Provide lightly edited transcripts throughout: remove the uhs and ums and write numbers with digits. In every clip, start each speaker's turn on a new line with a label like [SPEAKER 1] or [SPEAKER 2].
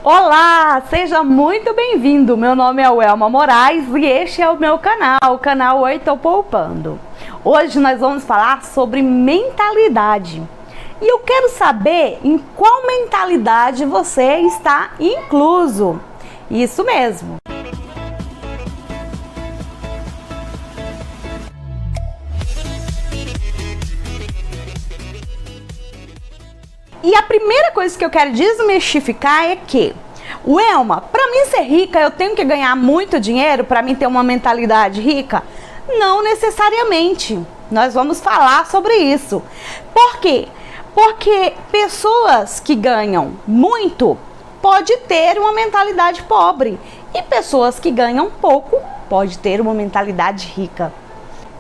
[SPEAKER 1] Olá, seja muito bem-vindo. Meu nome é Welma Moraes e este é o meu canal, o canal Oi Tô Poupando. Hoje nós vamos falar sobre mentalidade. E eu quero saber em qual mentalidade você está incluso. Isso mesmo. E a primeira coisa que eu quero desmistificar é que, Welma, para mim ser rica eu tenho que ganhar muito dinheiro para mim ter uma mentalidade rica? Não necessariamente. Nós vamos falar sobre isso. Por quê? Porque pessoas que ganham muito pode ter uma mentalidade pobre e pessoas que ganham pouco pode ter uma mentalidade rica.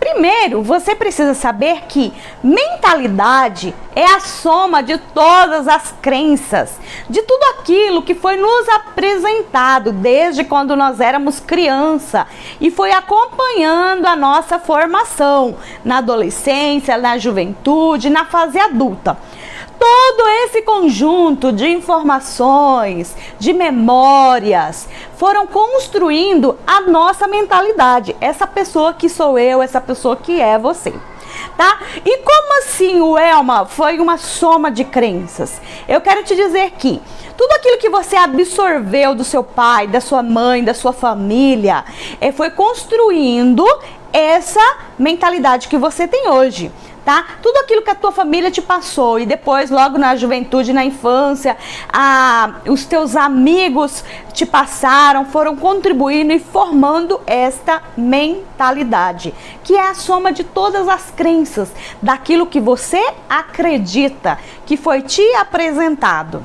[SPEAKER 1] Primeiro, você precisa saber que mentalidade é a soma de todas as crenças, de tudo aquilo que foi nos apresentado desde quando nós éramos criança e foi acompanhando a nossa formação na adolescência, na juventude, na fase adulta. Todo esse conjunto de informações, de memórias, foram construindo a nossa mentalidade. Essa pessoa que sou eu, essa pessoa que é você. Tá? E como assim o Welma foi uma soma de crenças? Eu quero te dizer que tudo aquilo que você absorveu do seu pai, da sua mãe, da sua família, foi construindo essa mentalidade que você tem hoje. Tá? Tudo aquilo que a tua família te passou e depois logo na juventude, na infância, os teus amigos te passaram, foram contribuindo e formando esta mentalidade, que é a soma de todas as crenças, daquilo que você acredita, que foi te apresentado.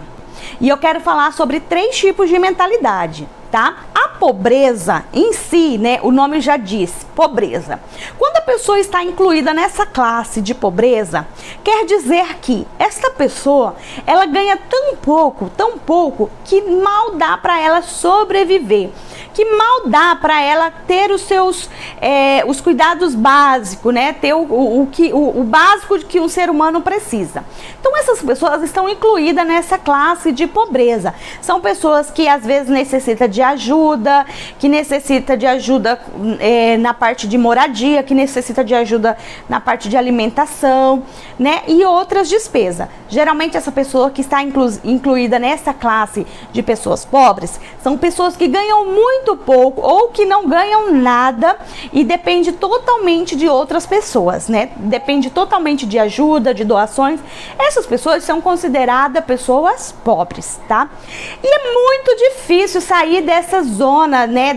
[SPEAKER 1] E eu quero falar sobre 3 tipos de mentalidade. Tá? A pobreza em si, né, o nome já diz, pobreza. Quando a pessoa está incluída nessa classe de pobreza, quer dizer que essa pessoa, ela ganha tão pouco, que mal dá para ela sobreviver, que mal dá para ela ter os seus os cuidados básicos, né, ter o básico que um ser humano precisa. Então essas pessoas estão incluídas nessa classe de pobreza. São pessoas que às vezes necessitam de ajuda, que necessita de ajuda na parte de moradia, que necessita de ajuda na parte de alimentação, né, e outras despesas. Geralmente essa pessoa que está incluída nessa classe de pessoas pobres são pessoas que ganham muito pouco ou que não ganham nada e depende totalmente de outras pessoas, né? Depende totalmente de ajuda, de doações. Essas pessoas são consideradas pessoas pobres, tá? E é muito difícil sair dessa zona, né,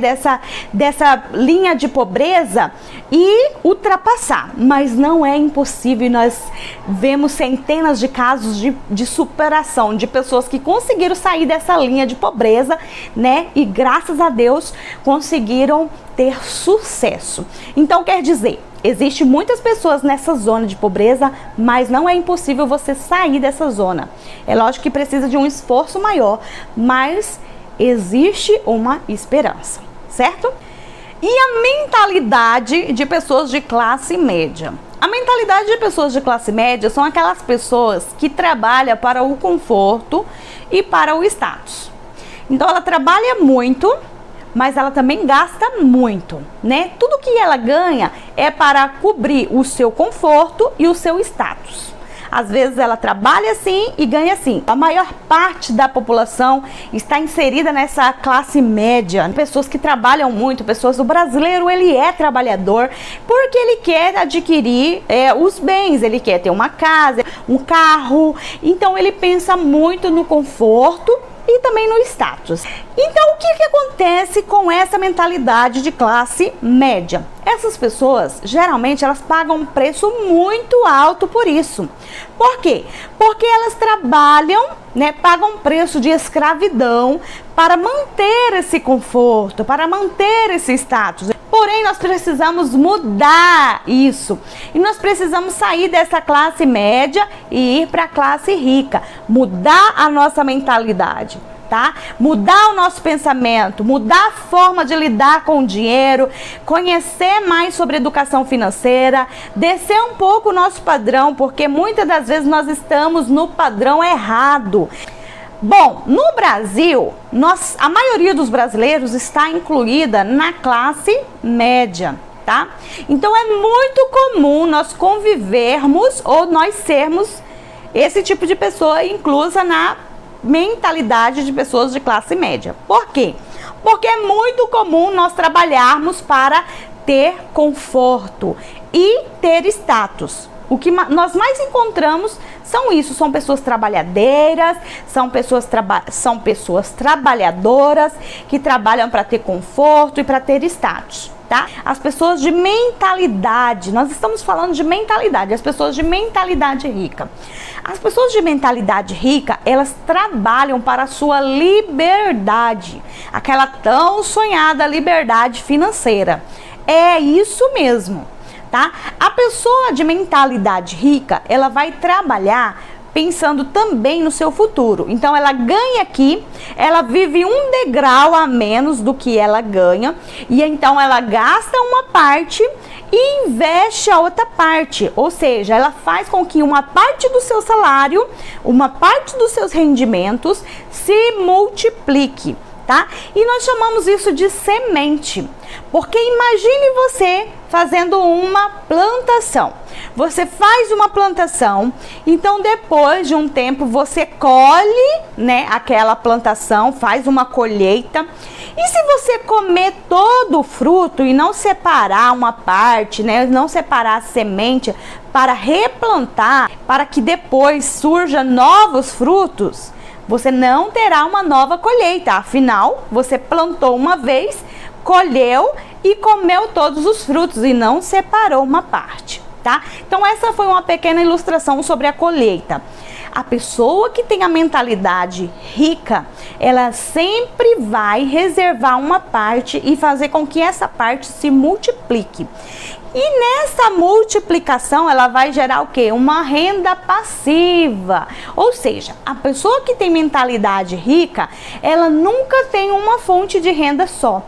[SPEAKER 1] dessa linha de pobreza e ultrapassar, mas não é impossível. Nós vemos centenas de casos de superação, de pessoas que conseguiram sair dessa linha de pobreza, né, e graças a Deus conseguiram ter sucesso. Então quer dizer, existe muitas pessoas nessa zona de pobreza, mas não é impossível você sair dessa zona. É lógico que precisa de um esforço maior, mas existe uma esperança, certo? E a mentalidade de pessoas de classe média? A mentalidade de pessoas de classe média são aquelas pessoas que trabalham para o conforto e para o status. Então ela trabalha muito, mas ela também gasta muito, né? Tudo que ela ganha é para cobrir o seu conforto e o seu status. Às vezes ela trabalha assim e ganha assim. A maior parte da população está inserida nessa classe média. Pessoas que trabalham muito, o brasileiro, ele é trabalhador porque ele quer adquirir os bens, ele quer ter uma casa, um carro. Então ele pensa muito no conforto e também no status. Então o que acontece com essa mentalidade de classe média? Essas pessoas, geralmente, elas pagam um preço muito alto por isso. Por quê? Porque elas trabalham, né, pagam um preço de escravidão para manter esse conforto, para manter esse status. Porém, nós precisamos mudar isso. E nós precisamos sair dessa classe média e ir para a classe rica. Mudar a nossa mentalidade. Tá? Mudar o nosso pensamento, mudar a forma de lidar com o dinheiro, conhecer mais sobre educação financeira, descer um pouco o nosso padrão, porque muitas das vezes nós estamos no padrão errado. Bom, no Brasil, a maioria dos brasileiros está incluída na classe média, tá? Então é muito comum nós convivermos ou nós sermos esse tipo de pessoa inclusa na mentalidade de pessoas de classe média. Por quê? Porque é muito comum nós trabalharmos para ter conforto e ter status. O que nós mais encontramos são pessoas trabalhadeiras, são pessoas trabalhadoras que trabalham para ter conforto e para ter status, tá? As pessoas de mentalidade, nós estamos falando de mentalidade, as pessoas de mentalidade rica. As pessoas de mentalidade rica, elas trabalham para a sua liberdade, aquela tão sonhada liberdade financeira. É isso mesmo. Tá? A pessoa de mentalidade rica, ela vai trabalhar pensando também no seu futuro. Então ela ganha aqui, ela vive um degrau a menos do que ela ganha, e então ela gasta uma parte e investe a outra parte. Ou seja, ela faz com que uma parte do seu salário, uma parte dos seus rendimentos se multiplique. Tá? E nós chamamos isso de semente, porque imagine você fazendo uma plantação. Você faz uma plantação, então depois de um tempo você colhe, né, aquela plantação, faz uma colheita. E se você comer todo o fruto e não separar uma parte, né, não separar a semente para replantar, para que depois surja novos frutos, você não terá uma nova colheita. Afinal, você plantou uma vez, colheu e comeu todos os frutos e não separou uma parte, tá? Então essa foi uma pequena ilustração sobre a colheita. A pessoa que tem a mentalidade rica, ela sempre vai reservar uma parte e fazer com que essa parte se multiplique. E nessa multiplicação, ela vai gerar o quê? Uma renda passiva. Ou seja, a pessoa que tem mentalidade rica, ela nunca tem uma fonte de renda só.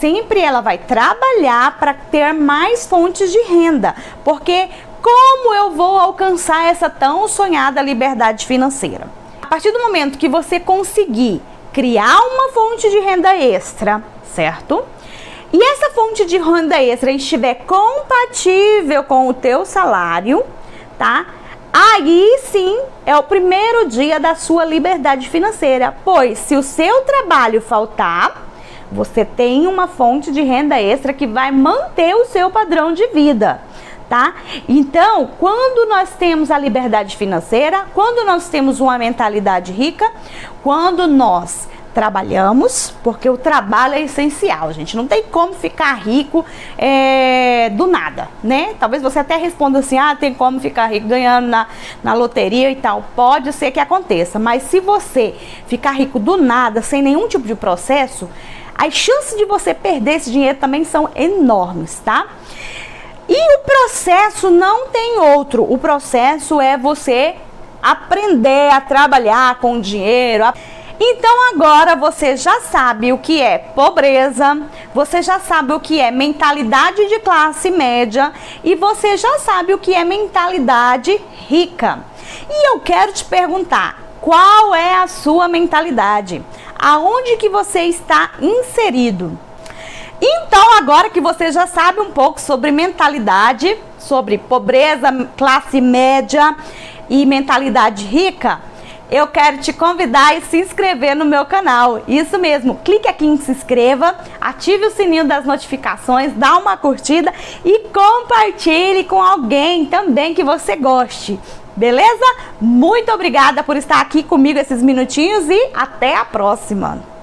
[SPEAKER 1] Sempre ela vai trabalhar para ter mais fontes de renda. Porque como eu vou alcançar essa tão sonhada liberdade financeira? A partir do momento que você conseguir criar uma fonte de renda extra, certo? E essa fonte de renda extra estiver compatível com o teu salário, tá? Aí sim é o primeiro dia da sua liberdade financeira, pois se o seu trabalho faltar, você tem uma fonte de renda extra que vai manter o seu padrão de vida, tá? Então, quando nós temos a liberdade financeira, quando nós temos uma mentalidade rica, quando nós trabalhamos, porque o trabalho é essencial, gente. Não tem como ficar rico do nada, né? Talvez você até responda assim, tem como ficar rico ganhando na loteria e tal. Pode ser que aconteça, mas se você ficar rico do nada, sem nenhum tipo de processo, as chances de você perder esse dinheiro também são enormes, tá? E o processo não tem outro. O processo é você aprender a trabalhar com dinheiro. Então agora você já sabe o que é pobreza, você já sabe o que é mentalidade de classe média e você já sabe o que é mentalidade rica. E eu quero te perguntar, qual é a sua mentalidade? Aonde que você está inserido? Então agora que você já sabe um pouco sobre mentalidade, sobre pobreza, classe média e mentalidade rica, eu quero te convidar a se inscrever no meu canal. Isso mesmo, clique aqui em se inscreva, ative o sininho das notificações, dá uma curtida e compartilhe com alguém também que você goste. Beleza? Muito obrigada por estar aqui comigo esses minutinhos e até a próxima!